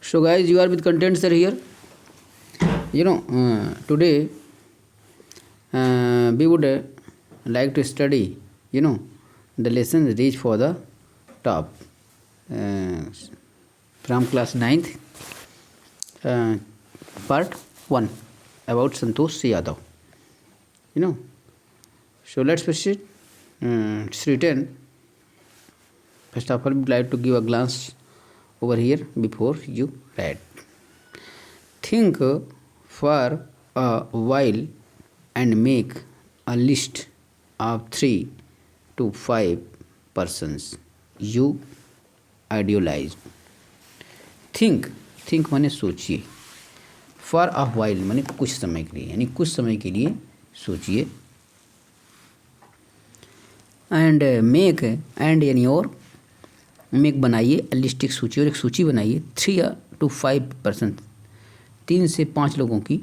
So guys, you are with contents are here. Today we would like to study, the lessons reach for the top from class 9th, part 1 about Santosh Yadav. So let's proceed. It's written. First of all, we would like to give a glance over here before you read. Think for a while and make a list of 3 to 5 persons you idealize. Think माने सोचिए. For a while माने कुछ समय के लिए, यानी कुछ समय के लिए सोचिए. And make and यानी और मेक बनाइए लिस्ट एक सूची और एक सूची बनाइए 3 to 5 पर्सन 3 से 5 लोगों की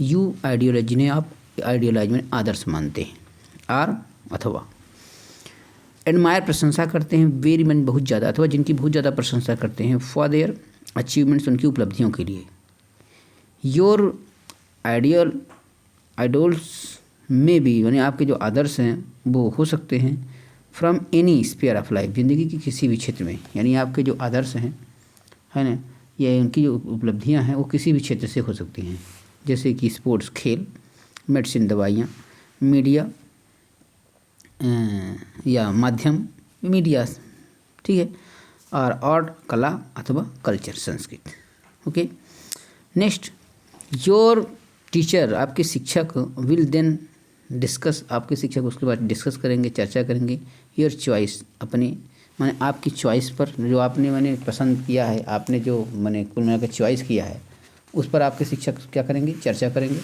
यू आइडियोलॉजी जिन्हें आप आइडियोलॉजी में आदर्श मानते हैं आर अथवा एडमायर प्रशंसा करते हैं वेरी मन बहुत ज़्यादा अथवा जिनकी बहुत ज़्यादा प्रशंसा करते हैं फॉर देयर अचीवमेंट्स उनकी उपलब्धियों के लिए. योर आइडोल्स में भी यानी आपके जो आदर्श हैं वो हो सकते हैं from any sphere of life ज़िंदगी के किसी भी क्षेत्र में, यानी आपके जो आदर्श हैं है ना या उनकी जो उपलब्धियां हैं वो किसी भी क्षेत्र से हो सकती हैं, जैसे कि स्पोर्ट्स खेल, मेडिसिन दवाइयाँ, मीडिया या माध्यम मीडिया, ठीक है, और आर्ट कला अथवा culture Sanskrit. Okay. Next, your teacher आपके शिक्षक विल देन डिस्कस आपके शिक्षक उसके बाद डिस्कस करेंगे, चर्चा करेंगे योर चॉइस अपने माने आपकी चॉइस पर जो आपने मैंने पसंद किया है, आपने जो मैंने कुल मिला कर चॉइस किया है उस पर आपके शिक्षक क्या करेंगे, चर्चा करेंगे.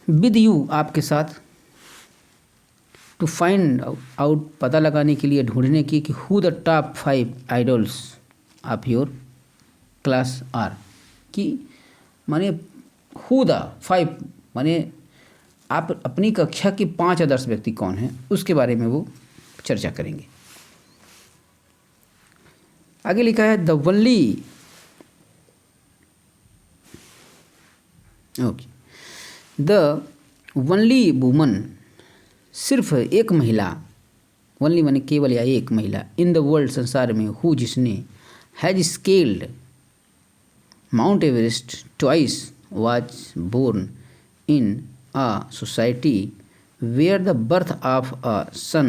विद यू आपके साथ टू फाइंड आउट पता लगाने के लिए ढूंढने की कि who the top 5 idols of your class are कि माने हु द 5 माने आप अपनी कक्षा के 5 आदर्श व्यक्ति कौन हैं उसके बारे में वो चर्चा करेंगे. आगे लिखा है द वनली वुमन सिर्फ एक महिला, वनली माने केवल या एक महिला, इन द वर्ल्ड संसार में हु जिसने has scaled Mount Everest twice was born in a society where the birth of a son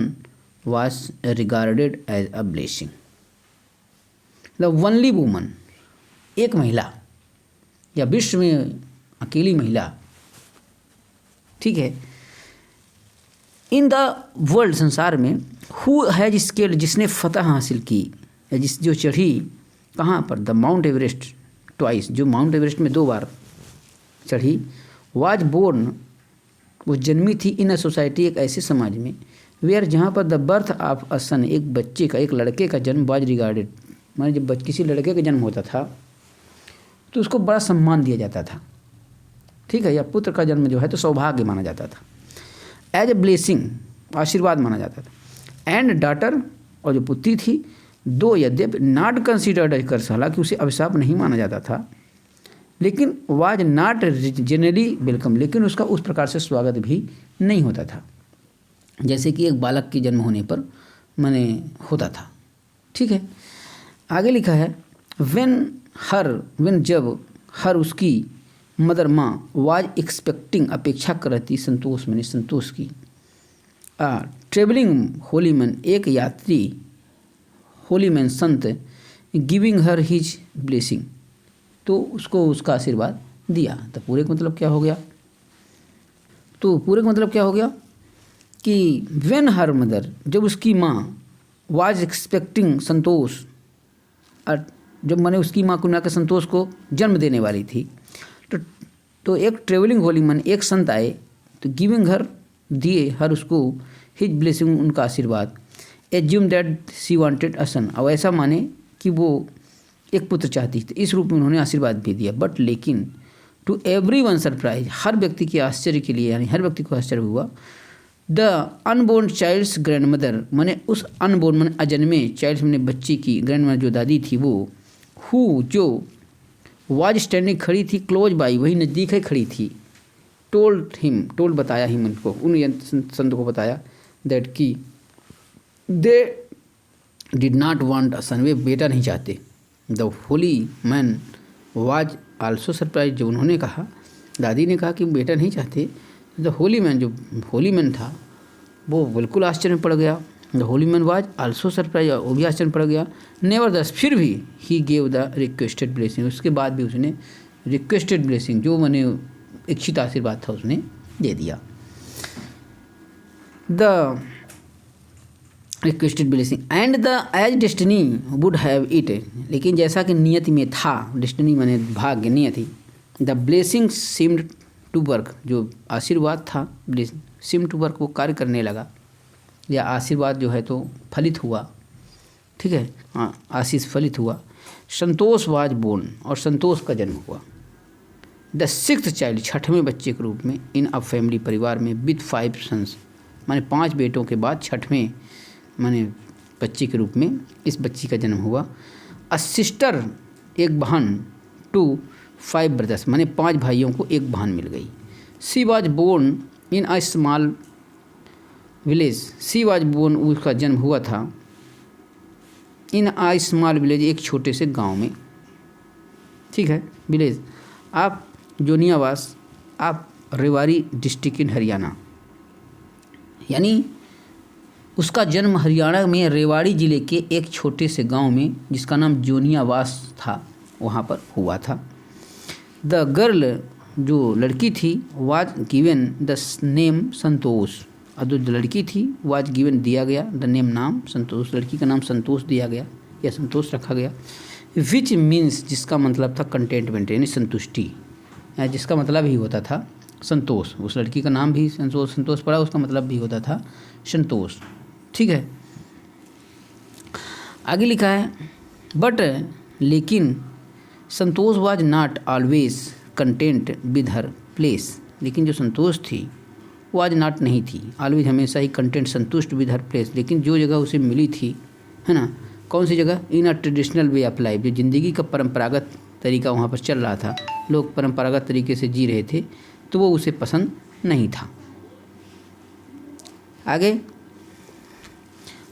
was regarded as a blessing. The only woman, एक महिला या विश्व में अकेली महिला, ठीक है, इन द वर्ल्ड संसार में हु हैज स्केल्ड जिसने फतह हासिल की या जो चढ़ी कहाँ पर, द माउंट एवरेस्ट ट्वाइस जो माउंट एवरेस्ट में 2 बार चढ़ी, वाज बोर्न वो जन्मी थी इन अ सोसाइटी एक ऐसे समाज में वेयर जहाँ पर द बर्थ ऑफ अ सन एक बच्चे का एक लड़के का जन्म वाज रिगार्डेड माने जब किसी लड़के का जन्म होता था तो उसको बड़ा सम्मान दिया जाता था, ठीक है, या पुत्र का जन्म जो है तो सौभाग्य माना जाता था, एज ए ब्लेसिंग आशीर्वाद माना जाता था. एंड डॉटर और जो पुत्री थी दो यद्यप नॉट कंसिडर्ड कर्स हालांकि उसे अभिशाप नहीं माना जाता था लेकिन वाज नॉट जनरली वेलकम लेकिन उसका उस प्रकार से स्वागत भी नहीं होता था जैसे कि एक बालक के जन्म होने पर माने होता था, ठीक है. आगे लिखा है व्हेन जब हर उसकी मदर माँ वाज एक्सपेक्टिंग अपेक्षा कर रही थी संतोष माने संतोष की ट्रेवलिंग होली मैन एक यात्री होली मैन संत गिविंग हर हिज ब्लेसिंग तो उसको उसका आशीर्वाद दिया. तो पूरे का मतलब क्या हो गया, कि व्हेन हर मदर जब उसकी माँ वाज एक्सपेक्टिंग संतोष जब मैंने उसकी माँ को मिलाकर संतोष को जन्म देने वाली थी तो एक ट्रेवलिंग होली मैन एक संत आए तो गिविंग हर दिए हर उसको हिज ब्लेसिंग उनका आशीर्वाद. Assume that she wanted a son अब ऐसा माने कि वो एक पुत्र चाहती थी, इस रूप में उन्होंने आशीर्वाद भी दिया. बट लेकिन टू एवरीवन सरप्राइज हर व्यक्ति के आश्चर्य के लिए यानी हर व्यक्ति को आश्चर्य हुआ the unborn child's grandmother माने उस अनबोर्न माने अजन्मे चाइल्ड्स माने बच्चे की ग्रैंड मदर जो दादी थी वो हु जो वाज स्टैंडिंग खड़ी थी क्लोज बाई वही नज़दीक है खड़ी थी, टोल्ड बताया हिम उनको, उन संत को बताया दैट कि they did not want a son, वे बेटा नहीं चाहते। The holy man was also surprise, जब उन्होंने कहा, दादी ने कहा कि बेटा नहीं चाहते, द होली मैन जो होली मैन था वो बिल्कुल आश्चर्य में पड़ गया। The holy man was also surprise, वो भी आश्चर्य में पड़ गया। नेवर दस, फिर भी he gave the requested blessing, उसके बाद भी उसने रिक्वेस्टेड ब्लेसिंग जो मैंने इच्छित आशीर्वाद था उसने दे दिया। The requested blessing and the as destiny would have it, लेकिन जैसा कि नियति में था, डेस्टिनी माने भाग्य नियति, the blessing seemed to work, जो आशीर्वाद था सीम्ड टू वर्क, वो कार्य करने लगा, या आशीर्वाद जो है तो फलित हुआ, ठीक है, हाँ आशीष फलित हुआ। संतोष वाज बोर्न, और संतोष का जन्म हुआ। द सिक्स्थ चाइल्ड, छठवें बच्चे के रूप में, इन अ फैमिली, परिवार में, विथ 5 सन्स, माने 5 बेटों के बाद छठवें माने बच्चे के रूप में इस बच्ची का जन्म हुआ। अ सिस्टर, एक बहन, टू 5 ब्रदर्स, माने 5 भाइयों को एक बहन मिल गई। She was born in a small village, she was born, उसका जन्म हुआ था इन अ स्मॉल विलेज, एक छोटे से गांव में, ठीक है, विलेज आप जोनियावास, आप रेवाड़ी डिस्ट्रिक्ट इन हरियाणा, यानी उसका जन्म हरियाणा में रेवाड़ी ज़िले के एक छोटे से गांव में जिसका नाम जोनियावास था वहाँ पर हुआ था। द गर्ल, जो लड़की थी, वाज गिवन द नेम संतोष, और जो लड़की थी वाज गिवन दिया गया द नेम नाम संतोष, लड़की का नाम संतोष दिया गया या संतोष रखा गया। विच मीन्स, जिसका मतलब था कंटेंटमेंट यानी संतुष्टि, जिसका मतलब ही होता था संतोष, उस लड़की का नाम भी संतोष पड़ा, उसका मतलब भी होता था संतोष, ठीक है। आगे लिखा है बट, लेकिन Santosh was not always content with her place, लेकिन जो संतोष थी वाज नॉट नहीं थी ऑलवेज, हमेशा ही कंटेंट संतुष्ट विद हर प्लेस, लेकिन जो जगह उसे मिली थी, है ना, कौन सी जगह, in a traditional way of life, जो ज़िंदगी का परंपरागत तरीका वहाँ पर चल रहा था, लोग परंपरागत तरीके से जी रहे थे, तो वो उसे पसंद नहीं था। आगे,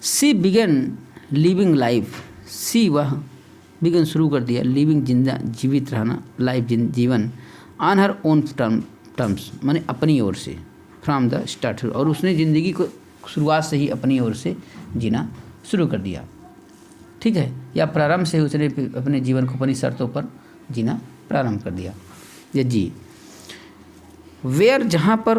सी बिगन लिविंग लाइफ, सी वह बिगन शुरू कर दिया, लिविंग जिंदा जीवित रहना, लाइफ जीवन, ऑन हर ओन टर्म्स माने अपनी ओर से, फ्रॉम द स्टार्ट, और उसने ज़िंदगी को शुरुआत से ही अपनी ओर से जीना शुरू कर दिया, ठीक है, या प्रारंभ से उसने अपने जीवन को अपनी शर्तों पर जीना प्रारंभ कर दिया या जी। वेयर, जहाँ पर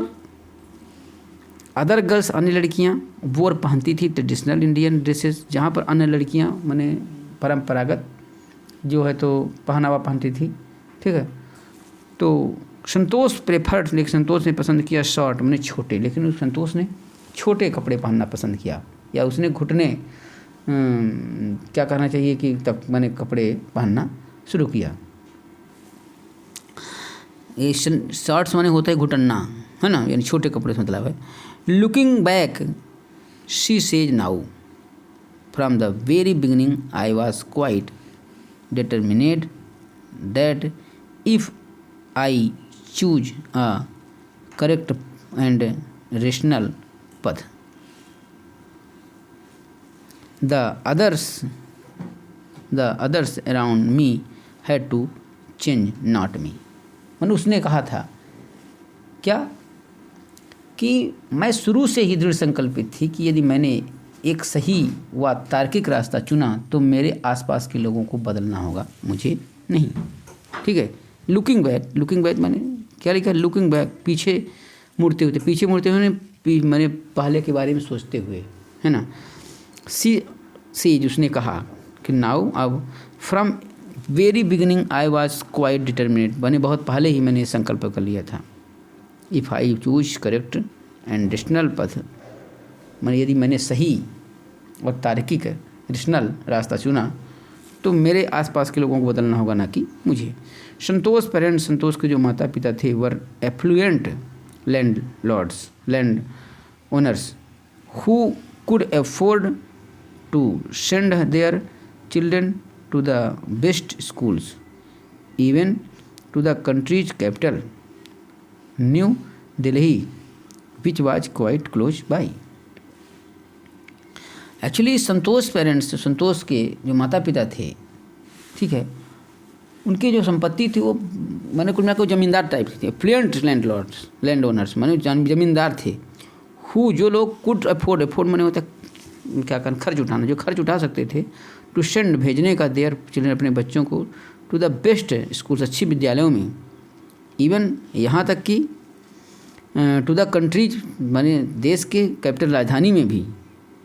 अदर गर्ल्स, अन्य लड़कियाँ, वोर पहनती थी ट्रेडिशनल इंडियन ड्रेसेस, जहाँ पर अन्य लड़कियाँ माने परंपरागत जो है तो पहनावा पहनती थी, ठीक है। तो संतोष प्रेफर्ड, लेकिन संतोष ने पसंद किया शॉर्ट माने छोटे, लेकिन उस संतोष ने छोटे कपड़े पहनना पसंद किया, या उसने घुटने क्या कहना चाहिए कि तब मैंने कपड़े पहनना शुरू किया। ये शॉर्ट्स माने होता है घुटना, है ना, यानी छोटे कपड़े से मतलब है। Looking back she says now, from the very beginning I was quite determined that if I choose a correct and rational path, the others around me had to change, not me। मैंने उसने कहा था क्या कि मैं शुरू से ही दृढ़ संकल्पित थी कि यदि मैंने एक सही व तार्किक रास्ता चुना तो मेरे आसपास के लोगों को बदलना होगा, मुझे नहीं, ठीक है। लुकिंग बैक मैंने क्या लिखा, लुकिंग बैक पीछे मुड़ते हुए मैंने पहले के बारे में सोचते हुए, है ना। सी उसने कहा कि नाउ, अब, from very beginning I was quite determined, मैंने बहुत पहले ही मैंने संकल्प कर लिया था। If I choose correct and rational path, मैंने यदि मैंने सही और तार्किक रेशनल रास्ता चुना तो मेरे आसपास के लोगों को बदलना होगा, ना कि मुझे। संतोष पेरेंट्स, संतोष के जो माता पिता थे, were affluent land owners who could afford to send their children to the best schools, even to the country's capital, New Delhi, which was quite close by. Actually Santosh parents, Santosh के जो माता पिता थे, ठीक है, उनकी जो संपत्ति थी वो मैंने कुल मिलाकर जमींदार टाइप की थी, फ्लुएंट लैंड ओनर्स माने जमींदार थे। हु जो लोग कुड अफोर्ड माने होता क्या करना, खर्च उठाना, जो खर्च उठा सकते थे, टू सेंड भेजने का देयर चिल्ड्रन अपने बच्चों को टू द बेस्ट स्कूल्स, अच्छी विद्यालयों में, इवन यहाँ तक कि टू द कंट्रीज माने देश के कैपिटल राजधानी में भी,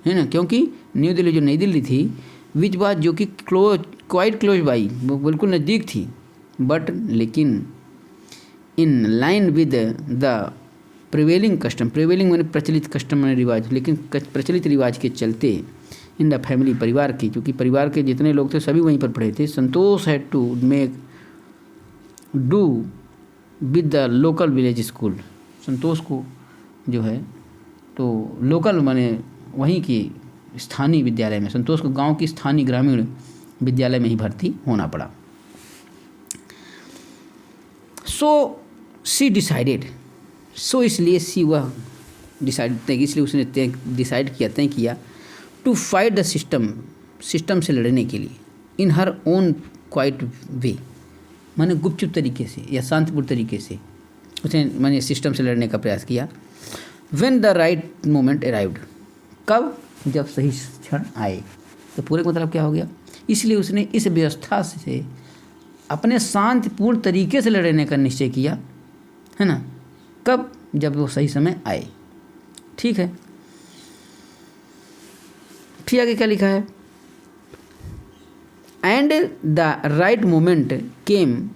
है ना, क्योंकि न्यू दिल्ली जो नई दिल्ली थी, विच वाज जो कि क्वाइट क्लोज बाई, वो बिल्कुल नज़दीक थी, बट लेकिन in line with the prevailing custom, prevailing मैंने प्रचलित कस्टम मैंने रिवाज, लेकिन प्रचलित रिवाज के चलते इन द फैमिली, परिवार की, क्योंकि परिवार के जितने लोग थे सभी वहीं पर पढ़े थे, Santosh had to make do with the local village school, Santosh को जो है तो लोकल माने वहीं की स्थानीय विद्यालय में, संतोष को गांव की स्थानीय ग्रामीण विद्यालय में ही भर्ती होना पड़ा। सो सी डिसाइडेड, सो इसलिए सी वह डिसाइड, इसलिए उसने डिसाइड किया, तय किया, to fight the system, system से लड़ने के लिए, इन हर ओन क्वाइट वे, माने गुपचुप तरीके से या शांतिपूर्ण तरीके से उसने माने सिस्टम से लड़ने का प्रयास किया। When the right moment arrived, कब, जब सही क्षण आए, तो पूरे का मतलब क्या हो गया, इसलिए उसने इस व्यवस्था से अपने शांतिपूर्ण तरीके से लड़ने का निश्चय किया, है ना, कब, जब वो सही समय आए। ठीक है, फिर आगे क्या लिखा है, एंड द राइट मोमेंट केम,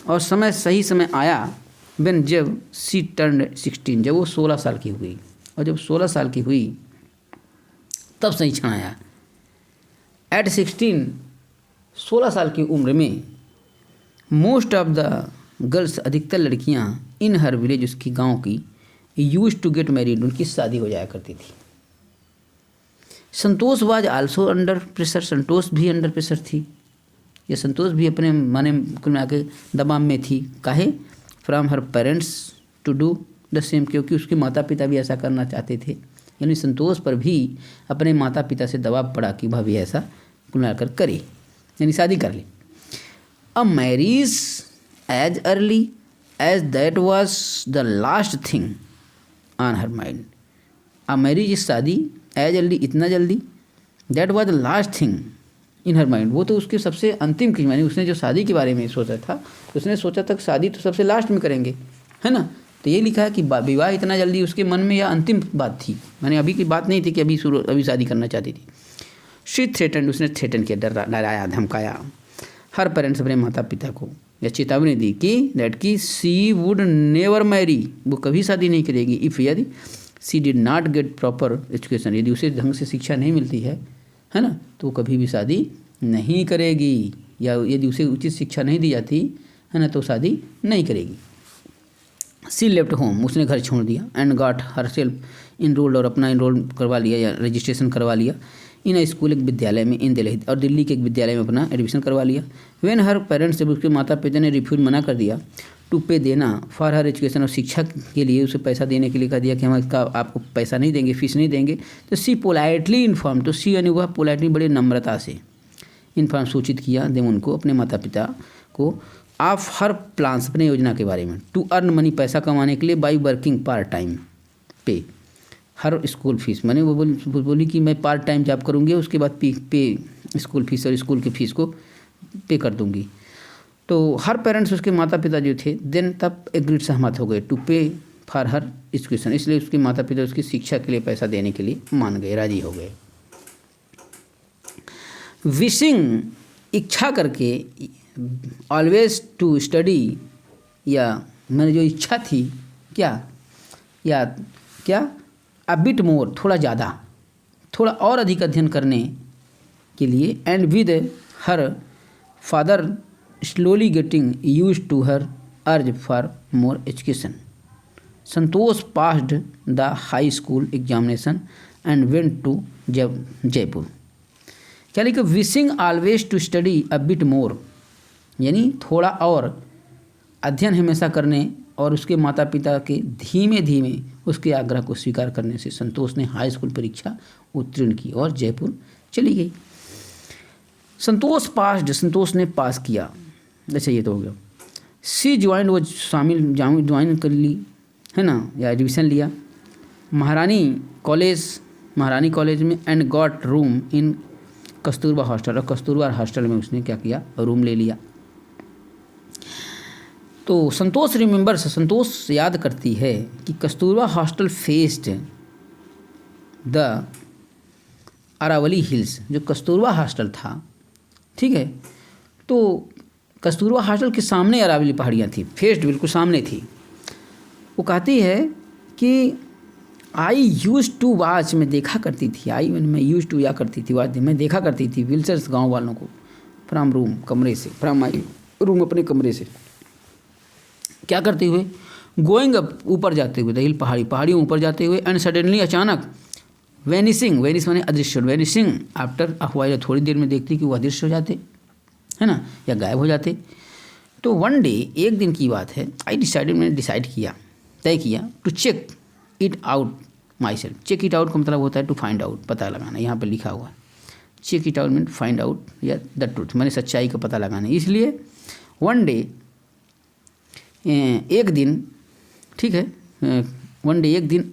और समय सही समय आया, व्हेन जब सी टर्न्ड 16, जब वो 16 साल की हुई, और जब 16 साल की हुई तब सही क्षण आया। एट 16, 16 साल की उम्र में, मोस्ट ऑफ द गर्ल्स, अधिकतर लड़कियां, इन हर विलेज, उसकी गांव की, यूज टू गेट मैरिड, उनकी शादी हो जाया करती थी। संतोष वाज आल्सो अंडर प्रेशर, संतोष भी अंडर प्रेशर थी, या संतोष भी अपने माने कुल मिला के दबाव में थी, काहे, from her parents to do the same, क्योंकि उसके माता पिता भी ऐसा करना चाहते थे, यानी संतोष पर भी अपने माता पिता से दबाव पड़ा कि वह भी ऐसा कुल मिलाकर करे, यानी शादी कर ले। A marriage as early as that was the last thing on her mind, a marriage, शादी, एज अर्ली, इतना जल्दी, that was the last thing in her mind, वो तो उसके सबसे अंतिम की, यानी उसने जो शादी के बारे में सोचा था, उसने सोचा था शादी तो सबसे लास्ट में करेंगे, है ना, तो ये लिखा है कि विवाह इतना जल्दी उसके मन में, यह अंतिम बात थी, मैंने अभी की बात नहीं थी कि अभी शादी करना चाहती थी। शी थ्रेटन, उसने थ्रेटन किया, डराया, धमकाया, हर पेरेंट्स, अपने माता पिता को यह चेतावनी दी कि दैट की सी वुड नेवर मैरी, वो कभी शादी नहीं करेगी, इफ़, यदि she did not get proper education, यदि उसे ढंग से शिक्षा नहीं मिलती है ना, तो वो कभी भी शादी नहीं करेगी, या यदि उसे उचित शिक्षा नहीं दी जाती है ना, तो शादी नहीं करेगी। सी लेफ्ट होम, उसने घर छोड़ दिया, and got her self enrolled, और अपना इनरोल करवा लिया या रजिस्ट्रेशन करवा लिया, इन अ स्कूल, एक विद्यालय में, इन दिल्ली, और दिल्ली के एक विद्यालय में अपना एडमिशन करवा लिया। व्हेन हर पेरेंट्स, जब उसके माता पिता ने रिफ्यूज, मना कर दिया, टू पे, देना, फॉर हर एजुकेशन, और शिक्षा के लिए उसे पैसा देने के लिए कह दिया कि हम इसका आपको पैसा नहीं देंगे, फीस नहीं देंगे, तो सी पोलाइटली इन्फॉर्म, तो सी यानी वह पोलाइटली, बड़े नम्रता से इन्फॉर्म, सूचित किया देम, उनको, अपने माता पिता को, ऑफ हर प्लान्स, अपने योजना के बारे में, टू अर्न मनी, पैसा कमाने के लिए, बाई वर्किंग पार्ट टाइम, पे हर स्कूल फीस, मैंने वो बोली कि मैं पार्ट टाइम जॉब करूँगी, उसके बाद पे स्कूल फीस और स्कूल की फ़ीस को पे कर दूँगी। तो हर पेरेंट्स, उसके माता पिता जो थे, देन तब एग्रीड, सहमत हो गए, टू पे फॉर हर एजुकेशन, इसलिए उसके माता पिता उसकी शिक्षा के लिए पैसा देने के लिए मान गए, राजी हो गए। विशिंग, इच्छा करके, ऑलवेज टू स्टडी, या मैंने जो इच्छा थी, क्या अ बिट मोर, थोड़ा ज़्यादा, थोड़ा और अधिक अध्ययन करने के लिए, and with her father slowly getting use to her urge for more education, Santosh passed the high school examination and went to Jaipur, क्या लिखा, wishing always to study a bit more, यानी थोड़ा और अध्ययन हमेशा करने और उसके माता पिता के धीमे धीमे उसके आग्रह को स्वीकार करने से संतोष ने हाई स्कूल परीक्षा उत्तीर्ण की और जयपुर चली गई। संतोष पास्ड, संतोष ने पास किया। अच्छा ये तो हो गया। सी ज्वाइन, वो ज्वाइन कर ली है ना, या एडमिशन लिया महारानी कॉलेज में, and got room in Kasturba hostel, और कस्तूरबा हॉस्टल में उसने क्या किया, रूम ले लिया। तो संतोष रिमेंबर्स, संतोष याद करती है कि Kasturba hostel faced the Aravalli hills, जो कस्तूरबा हॉस्टल था, ठीक है, तो कस्तूरबा हॉस्टल के सामने अरावली पहाड़ियाँ थी, फेस्ड बिल्कुल सामने थी। वो कहती है कि आई यूज टू वॉच, मैं देखा करती थी, मैं यूज टू या करती थी, वॉच मैं देखा करती थी विल्सर्स गांव वालों को, फ्राम रूम, कमरे से, फ्राम माई रूम, अपने कमरे से क्या करते हुए, गोइंग अप, ऊपर जाते हुए, द हिल, पहाड़ियों ऊपर जाते हुए, एंड सडनली, अचानक, वेनिसिंग माने अदृश्य, वेनिसिंग आफ्टर अ व्हाइल, थोड़ी देर में देखती कि वो अदृश्य हो जाते है ना, या गायब हो जाते। तो वन डे, एक दिन की बात है, मैंने डिसाइड किया, तय किया, to check it out myself. Check it out का मतलब होता है टू फाइंड आउट, पता लगाना, यहाँ पर लिखा हुआ है। Check it out mean find out या द ट्रूथ, मैंने सच्चाई का पता लगाना। इसलिए वन डे, एक दिन, ठीक है, वन डे एक दिन,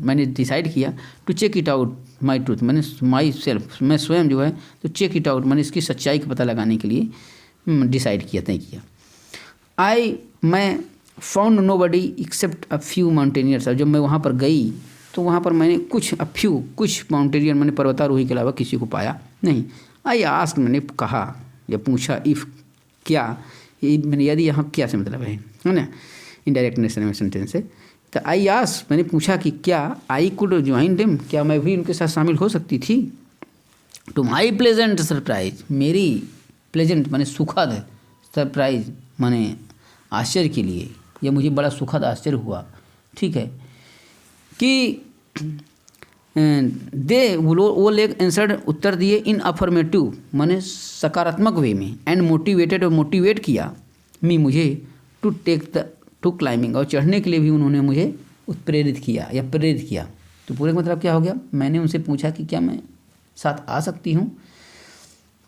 मैंने डिसाइड किया to check it out my truth, मैंने माई सेल्फ, मैं स्वयं जो है, तो चेक इट आउट मैंने इसकी सच्चाई का पता लगाने के लिए डिसाइड किया, तय किया। मैं found nobody except a few mountaineers, जब मैं वहाँ पर गई तो वहाँ पर मैंने कुछ माउंटेनियर, मैंने पर्वतारोही के अलावा किसी को पाया नहीं। आई आस्क, मैंने कहा या पूछा, इफ़, क्या, मैंने यदि यहाँ क्या से मतलब है ना, इनडायरेक्ट नेशन में सेंटेंस है। तो आई आस्क, मैंने पूछा कि क्या आई कुड ज्वाइन देम, क्या मैं भी उनके साथ शामिल हो सकती थी। टू माई प्लेजेंट सरप्राइज, मेरी प्लेजेंट माने सुखद, सरप्राइज माने आश्चर्य के लिए, यह मुझे बड़ा सुखद आश्चर्य हुआ, ठीक है, कि वो लोग आंसर्ड, उत्तर दिए, इन अफर्मेटिव माने सकारात्मक वे में, एंड मोटिवेटेड, और मोटिवेट किया मी, मुझे टू क्लाइंबिंग, और चढ़ने के लिए भी उन्होंने मुझे प्रेरित किया। तो पूरे का मतलब क्या हो गया, मैंने उनसे पूछा कि क्या मैं साथ आ सकती हूँ,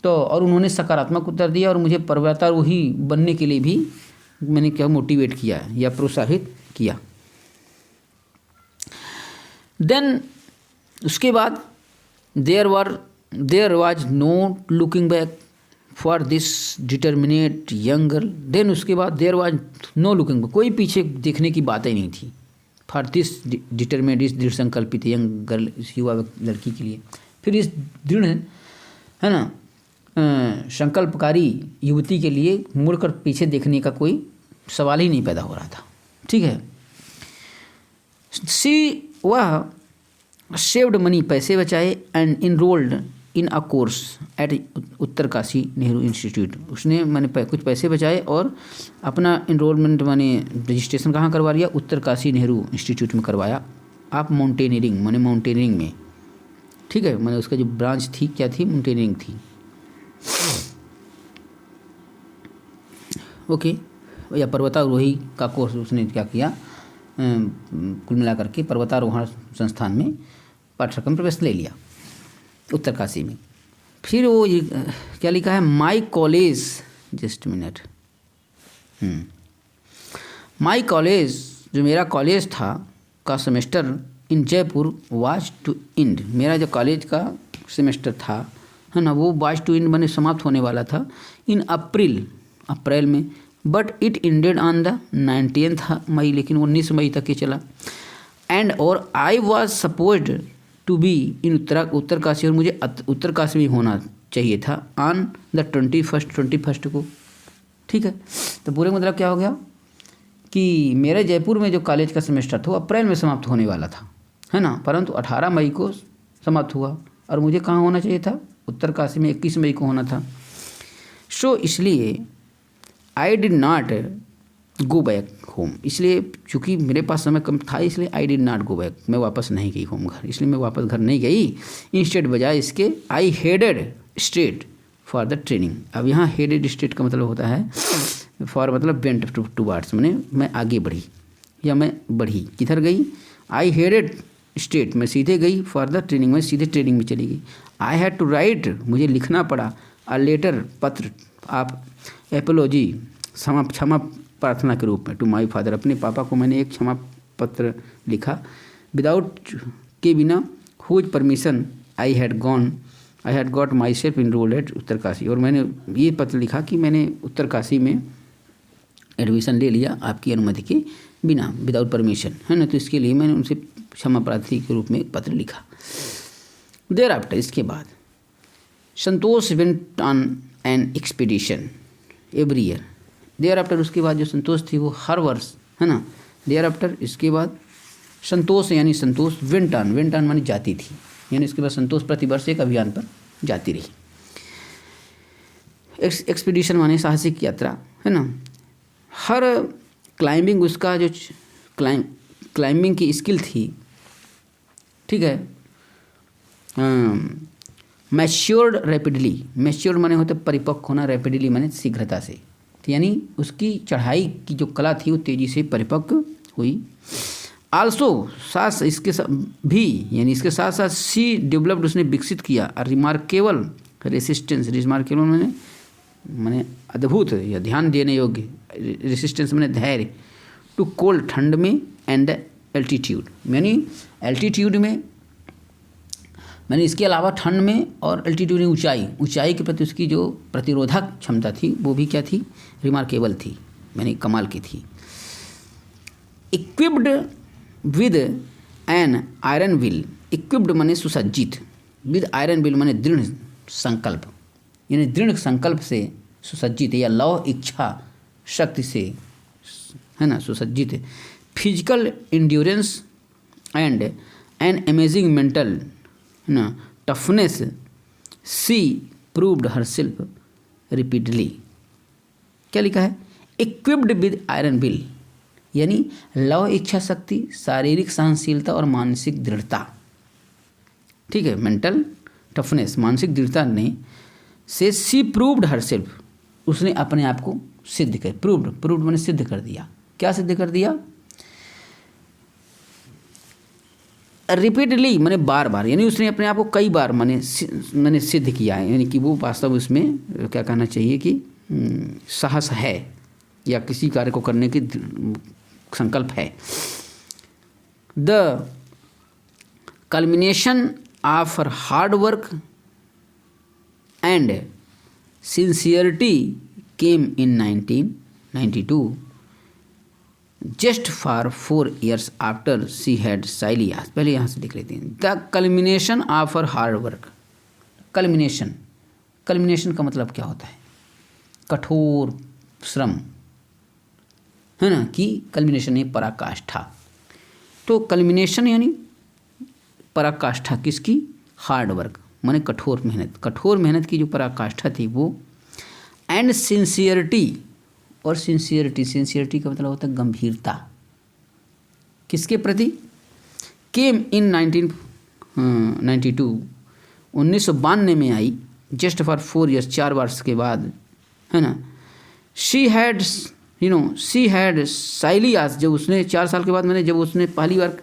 तो और उन्होंने सकारात्मक उत्तर दिया और मुझे पर्वतारोही बनने के लिए भी मैंने क्या मोटिवेट किया या प्रोत्साहित किया। देन उसके बाद there was no looking back for this determinate young girl. Then उसके बाद there was no looking back, कोई पीछे देखने की बात ही नहीं थी। फॉर दिस डिटर्मिनेट, इस दृढ़ संकल्पित यंग गर्ल, इस युवा लड़की के लिए, फिर इस दृढ़ है ना संकल्पकारी युवती के लिए मुड़कर पीछे देखने का कोई सवाल ही नहीं पैदा हो रहा था, ठीक है। वह सेव्ड मनी, पैसे बचाए, and enrolled in a course eight Uttarkashi Nehru institute. उसने मैंने कुछ पैसे बचाए और अपना इनरोलमेंट माने रजिस्ट्रेशन कहाँ करवा लिया, उत्तरकाशी नेहरू इंस्टीट्यूट में करवाया। आप माउंटेनियरिंग माने माउंटेनियरिंग में, ठीक है, मैंने उसका जो ब्रांच थी क्या थी, माउंटेनियरिंग थी, ओके, या पर्वतारोही का कोर्स उसने क्या किया, कुल मिलाकर के पर्वतारोहण संस्थान में पाठ्यक्रम प्रवेश ले लिया उत्तरकाशी में। फिर वो क्या लिखा है, my college, just minute, my college, जो मेरा कॉलेज था का semester in Jaipur was to end, मेरा जो कॉलेज का सेमेस्टर था है ना, वो वाज टू एंड माने समाप्त होने वाला था इन अप्रैल में, but it ended on the 19 May, लेकिन 19 मई तक ही चला। एंड और I was supposed to be in Uttarkashi, और मुझे उत्तरकाशी में होना चाहिए था ऑन द 21 को, ठीक है। तो पूरे मतलब क्या हो गया कि मेरे जयपुर में जो कॉलेज का सेमेस्टर था वो अप्रैल में समाप्त होने वाला था, है ना, परंतु 18 मई को समाप्त हुआ और मुझे कहाँ होना चाहिए था, उत्तरकाशी में 21 मई को होना था। सो इसलिए I did not go back home, इसलिए चूँकि मेरे पास समय कम था इसलिए I did not go back, मैं वापस नहीं गई होम घर, इसलिए मैं वापस घर नहीं गई। इंस्टेड बजाय इसके I headed straight for the training. अब यहाँ हेडेड स्ट्रेट का मतलब होता है फॉर मतलब वेंट टुवार्ड्स, मैंने मैं आगे बढ़ी या मैं बढ़ी, किधर गई? आई हेडेड स्ट्रेट, मैं सीधे गई, फॉर द ट्रेनिंग, मैं सीधे ट्रेनिंग में चली गई। आई हैड टू राइट, मुझे लिखना पड़ा, अ लेटर, पत्र, आप एपोलॉजी, क्षमा प्रार्थना के रूप में, टू माई फादर, अपने पापा को मैंने एक क्षमा पत्र लिखा। विदाउट, के बिना, whose permission I had got myself enrolled at Uttarkashi, और मैंने ये पत्र लिखा कि मैंने उत्तरकाशी में एडमिशन ले लिया आपकी अनुमति के बिना, विदाउट परमिशन, है ना। तो इसके लिए मैंने उनसे क्षमा प्रार्थी के रूप में एक पत्र लिखा। देयर आफ्टर, इसके बाद Santosh went on an expedition every year. Thereafter, उसके बाद जो संतोष थी वो हर वर्ष, है ना। देयर आफ्टर, इसके बाद संतोष यानी संतोष, वेंट ऑन मानी जाती थी, यानी इसके बाद संतोष प्रतिवर्ष एक अभियान पर जाती रही। एक्सपीडिशन माने साहसिक यात्रा, है ना। हर क्लाइंबिंग, उसका जो क्लाइंबिंग की स्किल थी, ठीक है, मैच्योर्ड रैपिडली, मैच्योर्ड माने होते परिपक्व होना, रैपिडली माने शीघ्रता से, यानी उसकी चढ़ाई की जो कला थी वो तेज़ी से परिपक्व हुई। आल्सो, साथ इसके भी, यानी इसके साथ साथ सी डेवलप्ड, उसने विकसित किया, रिमार्केबल रेसिस्टेंस, रिमार्केबल माने अद्भुत या ध्यान देने योग्य, रेसिस्टेंस माने धैर्य, टू कोल्ड, ठंड में, एंड एल्टीट्यूड, यानी एल्टीट्यूड में, मैंने इसके अलावा ठंड में और एल्टीट्यूड में ऊंचाई के प्रति उसकी जो प्रतिरोधक क्षमता थी वो भी क्या थी? रिमार्केबल थी, मैंने कमाल की थी। Equipped with an iron will, equipped माने सुसज्जित, विद आयरन विल माने दृढ़ संकल्प, यानी दृढ़ संकल्प से सुसज्जित या लौ इच्छा शक्ति से, है ना, सुसज्जित। Physical endurance and an amazing mental, है ना, टफनेस, सी प्रूव्ड हर सेल्फ रिपीटली। क्या लिखा है? इक्विप्ड विद आयरन विल, यानी लौ इच्छा शक्ति, शारीरिक सहनशीलता और मानसिक दृढ़ता, ठीक है, मेंटल टफनेस, मानसिक दृढ़ता ने से सी प्रूव्ड हर सेल्फ, उसने अपने आप को सिद्ध कर, प्रूव्ड मैंने सिद्ध कर दिया। क्या सिद्ध कर दिया? रिपीटली मैंने बार बार, यानी उसने अपने आप को कई बार मैंने सिद्ध किया है, यानी कि वो वास्तव उसमें क्या कहना चाहिए कि साहस है या किसी कार्य को करने की संकल्प है। The culmination of her hard work and sincerity came in 1992, just for 4 years after she had साइलियास। पहले यहाँ से लिख लेते हैं, the culmination of her hard work. Culmination का मतलब क्या होता है? कठोर श्रम, है ना, कि कल्मिनेशन है पराकाष्ठा। तो कल्मिनेशन यानी पराकाष्ठा किसकी? हार्ड वर्क माने कठोर मेहनत की जो पराकाष्ठा थी वो। एंड सिंसियरिटी, और सिंसियरिटी का मतलब होता है गंभीरता, किसके प्रति? केम इन 1992, 1992 में आई, जस्ट फॉर 4 years, 4 वर्ष के बाद, है ना। शी हैड साइलियास, जब उसने 4 साल के बाद, मैंने जब उसने पहली बार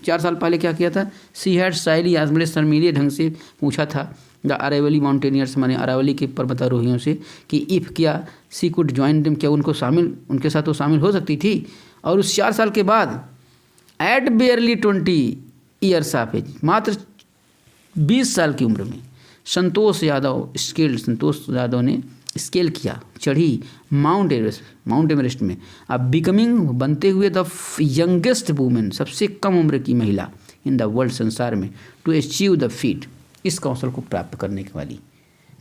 4 साल पहले क्या किया था? शी हैड साइलियास, मैंने शर्मीले ढंग से पूछा था द अरावली माउंटेनियर्स, माने अरावली के पर्वतारोहियों से, कि इफ़ क्या सी कुड ज्वाइन देम, क्या उनके साथ वो शामिल हो सकती थी। और उस 4 साल के बाद at barely 20 years of age, मात्र 20 साल की उम्र में संतोष यादव ने स्केल किया, चढ़ी माउंट एवरेस्ट में। अब बिकमिंग, बनते हुए द यंगेस्ट वूमेन, सबसे कम उम्र की महिला इन द वर्ल्ड, संसार में, टू अचीव द फीट, इस कौशल को प्राप्त करने के वाली।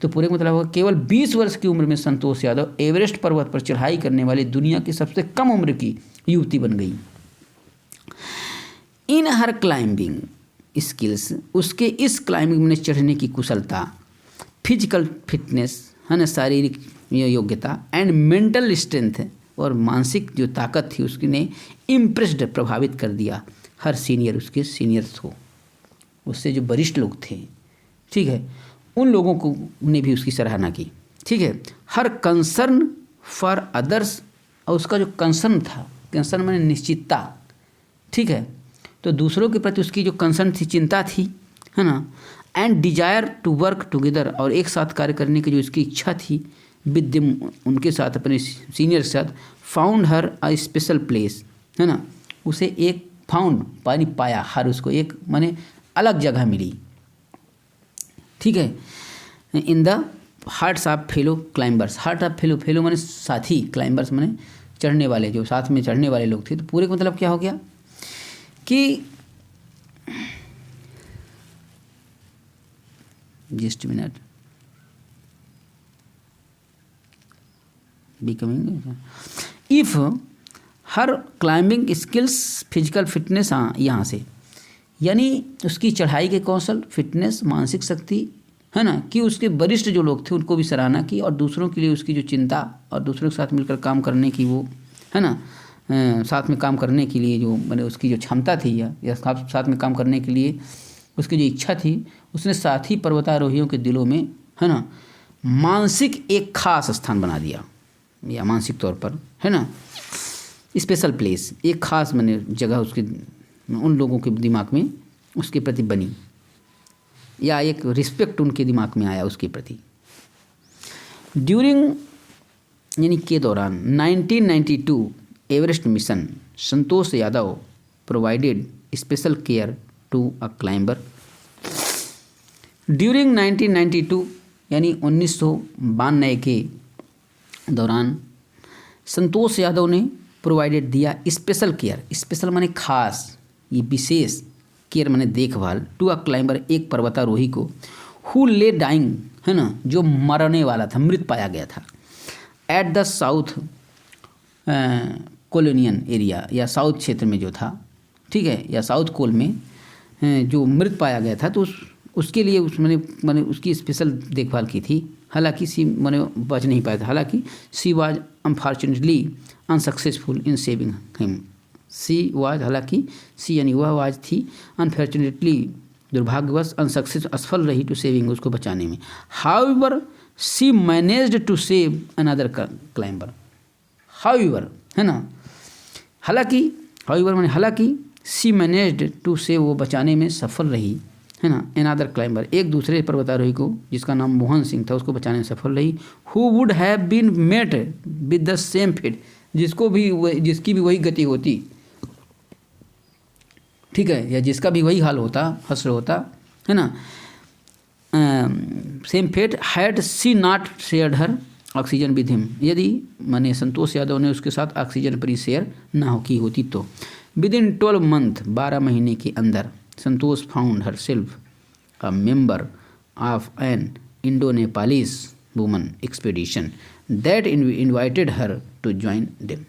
तो पूरे का मतलब होगा केवल 20 वर्ष की उम्र में संतोष यादव एवरेस्ट पर्वत पर चढ़ाई करने वाली दुनिया की सबसे कम उम्र की युवती बन गई। इन हर क्लाइंबिंग स्किल्स, उसके इस क्लाइंबिंग में चढ़ने की कुशलता, फिजिकल फिटनेस, है ना, शारीरिक योग्यता, एंड मेंटल स्ट्रेंथ, और मानसिक जो ताकत थी उसकी ने इम्प्रेस्ड प्रभावित कर दिया हर सीनियर उसके सीनियर्स को, उससे जो वरिष्ठ लोग थे, ठीक है, उन लोगों को ने भी उसकी सराहना की, ठीक है। हर कंसर्न फॉर अदर्स, और उसका जो कंसर्न था, कंसर्न माने निश्चितता, ठीक है, तो दूसरों के प्रति उसकी जो कंसर्न थी, चिंता थी, है ना, and desire to work together, और एक साथ कार्य करने की जो इसकी इच्छा थी विद देम, उनके साथ, अपने सीनियर के साथ, found her a special place, है ना, उसे एक फाउंड पानी पाया, हर उसको एक माने अलग जगह मिली, ठीक है, in the hearts of fellow climbers. Heart of fellow, fellow माने साथी, क्लाइंबर्स माने चढ़ने वाले, जो साथ में चढ़ने वाले लोग थे। तो पूरे का मतलब क्या हो गया कि just minute, becoming if her climbing skills physical fitness, हाँ यहाँ से, यानी उसकी चढ़ाई के कौशल, फिटनेस, मानसिक शक्ति, है ना, कि उसके वरिष्ठ जो लोग थे उनको भी सराहना की, और दूसरों के लिए उसकी जो चिंता और दूसरों के साथ मिलकर काम करने की वो, है ना, साथ में काम करने के लिए जो मैंने उसकी जो क्षमता थी, या साथ में काम करने के लिए उसकी जो इच्छा थी, उसने साथी पर्वतारोहियों के दिलों में, है ना, मानसिक एक खास स्थान बना दिया, या मानसिक तौर पर, है ना, स्पेशल प्लेस, एक खास मैंने जगह उसके उन लोगों के दिमाग में उसके प्रति बनी, या एक रिस्पेक्ट उनके दिमाग में आया उसके प्रति। ड्यूरिंग यानी के दौरान 1992 Everest mission, Santosh Yadav provided special care to a climber. During 1992 यानी 1992 के दौरान संतोष यादव ने प्रोवाइडेड दिया स्पेशल केयर, स्पेशल माने खास, ये विशेष, केयर माने देखभाल, टू अ क्लाइंबर, एक पर्वतारोही को, हु ले डाइंग, है ना, जो मरने वाला था, मृत पाया गया था, एट द साउथ कॉलोनियन एरिया, या साउथ क्षेत्र में जो था, ठीक है, या साउथ कोल में जो मृत पाया गया था, तो उसके लिए मैंने उसकी स्पेशल देखभाल की थी। हालांकि सी मैंने बच नहीं पाया था, हालांकि she was unfortunately unsuccessful in saving him. She was, हालांकि सी यानी वह वाज थी, अनफॉर्चुनेटली दुर्भाग्यवश, अनसक्सेस असफल रही, टू सेविंग उसको बचाने में। However she managed to save another climber. However, है ना, हालांकि, हाउएवर माने हालांकि, सी मैनेज्ड टू सेव, वो बचाने में सफल रही, है ना, अनदर क्लाइंबर, एक दूसरे पर्वतारोही को जिसका नाम मोहन सिंह था, उसको बचाने में सफल रही। Who would have been met with the same fate, जिसकी भी वही गति होती, ठीक है, या जिसका भी वही हाल होता, हश्र होता, है ना, same fate, had she not shared her oxygen with him, यदि माने संतोष यादव ने उसके साथ ऑक्सीजन पर शेयर ना की होती तो। विद इन 12 मंथ, 12 महीने के अंदर, Santosh found herself a member of an Indo Nepalese woman expedition that invited her to join them.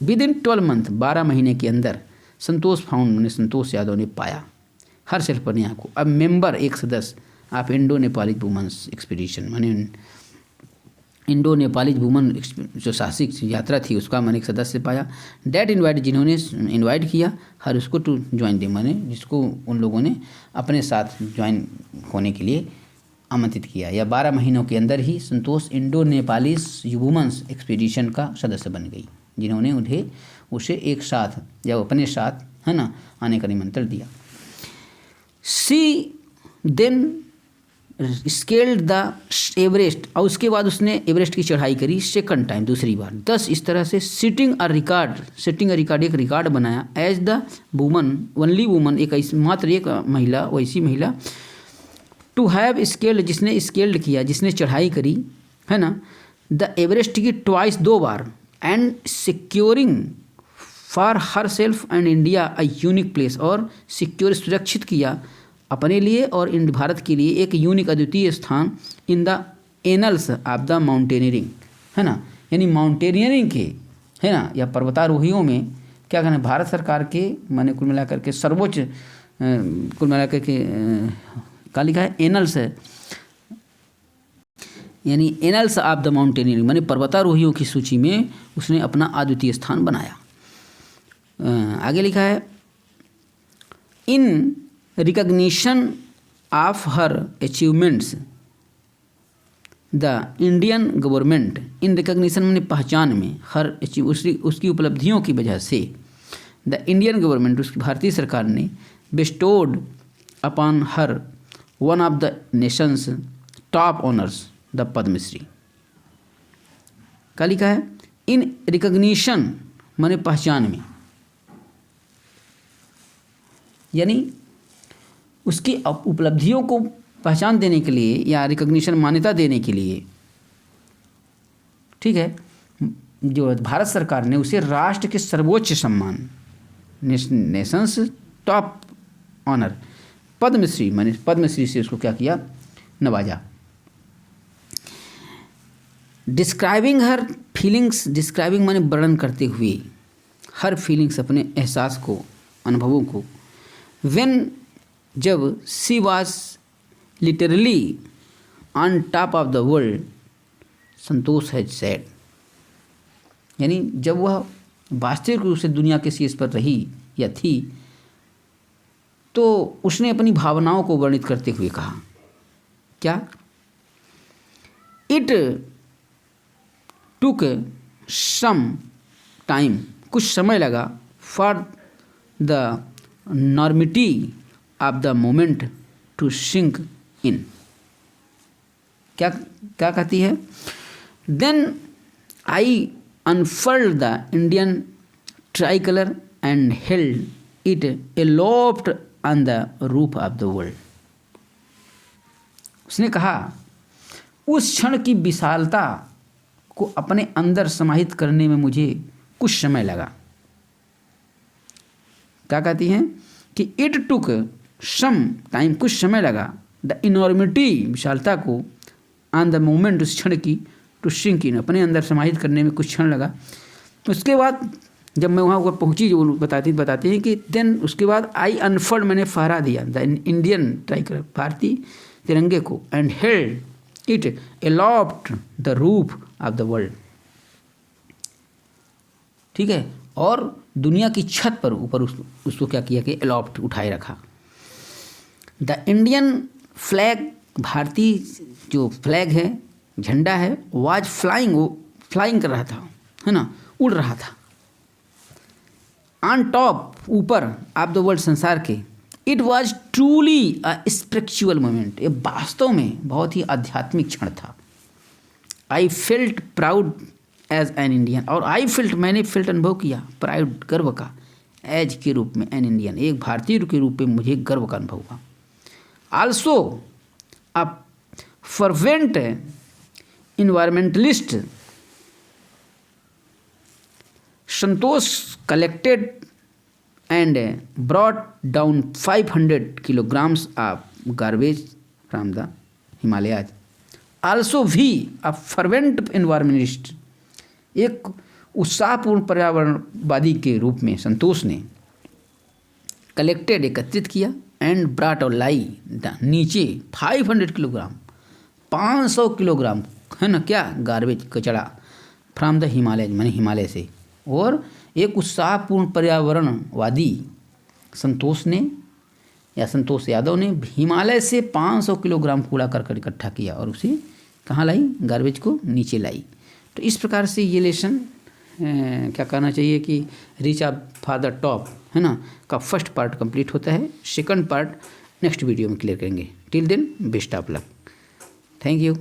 Within 12 month, 12 महीने के अंदर, संतोष फाउंड ने, संतोष यादव ने पाया, हर सेल्फ पर यहाँ को, अब मेंबर, एक सदस्य, of Indo Nepali women's expedition, माने इंडो नेपाली वुमन जो साहसिक यात्रा थी उसका मैंने एक सदस्य पाया, डैट इन्वाइट, जिन्होंने इन्वाइट किया, हर उसको टू ज्वाइन दे, माने जिसको उन लोगों ने अपने साथ ज्वाइन होने के लिए आमंत्रित किया। या 12 महीनों के अंदर ही संतोष इंडो नेपाली वुमेन्स एक्सपीडिशन का सदस्य बन गई, जिन्होंने उसे एक साथ या अपने साथ, है ना, आने का निमंत्रण दिया। सी देन स्केल्ड द एवरेस्ट, और उसके बाद उसने एवरेस्ट की चढ़ाई करी सेकंड टाइम, दूसरी बार। दस इस तरह से सेटिंग अ रिकॉर्ड, एक रिकॉर्ड बनाया, as the woman, only woman, मात्र एक महिला, वैसी महिला, टू हैव स्केल्ड, जिसने स्केल्ड किया, जिसने चढ़ाई करी, है ना, द एवरेस्ट की ट्वाइस, 2 बार, and securing for herself and India a unique place, और सिक्योर, सुरक्षित किया अपने लिए और भारत के लिए एक यूनिक, अद्वितीय स्थान, in the annuls of the mountaineering, है ना, यानी माउंटेनियरिंग के, है ना, या पर्वतारोहियों में क्या कहना, भारत सरकार के माने कुल मिलाकर के सर्वोच्च, कुल मिलाकर के क्या लिखा है, एनल्स है, यानी एनल्स ऑफ द माउंटेनियरिंग माने पर्वतारोहियों की सूची में उसने अपना अद्वितीय स्थान बनाया। आगे लिखा है in recognition of her achievements the Indian government, in recognition माने पहचान में, हर उसकी उपलब्धियों की वजह से द इंडियन गवर्नमेंट, उसकी भारतीय सरकार ने bestowed upon her one of the nations top honours the Padma Shri. क्या लिखा है इन रिकग्निशन माने पहचान में, यानी उसकी उपलब्धियों को पहचान देने के लिए या रिकग्निशन मान्यता देने के लिए, ठीक है, जो भारत सरकार ने उसे राष्ट्र के सर्वोच्च सम्मान नेशंस टॉप ऑनर पद्मश्री माने पद्मश्री से उसको क्या किया, नवाजा। डिस्क्राइबिंग हर फीलिंग्स, डिस्क्राइबिंग माने वर्णन करते हुए, हर फीलिंग्स अपने एहसास को, अनुभवों को, व्हेन जब she was literally on top of the world Santosh has said, यानी जब वह वास्तविक रूप से दुनिया के शीर्ष पर रही या थी तो उसने अपनी भावनाओं को वर्णित करते हुए कहा क्या, इट टुक सम टाइम, कुछ समय लगा, for the enormity of the moment to sink in. क्या क्या कहती है, then I unfurled the Indian tricolour and held it aloft on the roof of the world. उसने कहा उस क्षण की विशालता को अपने अंदर समाहित करने में मुझे कुछ समय लगा। क्या कहती हैं कि इट टुक सम टाइम, कुछ समय लगा, द इनॉर्मिटी, विशालता को, ऑन द मोमेंट, उस क्षण की, टू सिंक इन, अपने अंदर समाहित करने में कुछ क्षण लगा। उसके बाद जब मैं वहाँ ऊपर पहुँची, जो बताती हैं कि देन उसके बाद आई अनफोल्ड, मैंने फहरा दिया द इंडियन टाइगर, भारतीय तिरंगे को, and held it aloft the roof of the world. ठीक है, और दुनिया की छत पर ऊपर उसको क्या किया कि एलॉफ्ट, उठाए रखा। द इंडियन फ्लैग, भारतीय जो फ्लैग है, झंडा है, वाज फ्लाइंग, वो फ्लाइंग कर रहा था, है ना, उड़ रहा था। ऑन टॉप, ऊपर, ऑफ द वर्ल्ड, संसार के। It was truly a spiritual moment, ये वास्तव में बहुत ही आध्यात्मिक क्षण था। I felt proud as an Indian, और आई फेल्ट, मैंने फेल्ट अनुभव किया, प्राउड, गर्व का, एज के रूप में, एन इंडियन, एक भारतीय के रूप में मुझे गर्व का अनुभव हुआ। Also a fervent environmentalist Santosh collected and brought down 500 kilograms of garbage from the Himalayas. Also भी a fervent environmentalist, एक उत्साहपूर्ण पर्यावरणवादी के रूप में संतोष ने कलेक्टेड, एकत्रित किया, एंड ब्राट, और लाई, नीचे 500 किलोग्राम, 500 किलोग्राम, है ना, क्या, गार्बेज, कचरा, फ्रॉम द हिमालय, माने हिमालय से। और एक उत्साहपूर्ण पर्यावरणवादी संतोष ने, या संतोष यादव ने, हिमालय से 500 किलोग्राम कूड़ा करकट इकट्ठा किया और उसे कहाँ लाई, गार्बेज को नीचे लाई। तो इस प्रकार से ये लेसन क्या कहना चाहिए कि reach of for the top, है ना, का फर्स्ट पार्ट कंप्लीट होता है। सेकंड पार्ट नेक्स्ट वीडियो में क्लियर करेंगे। Till then best of luck, thank you.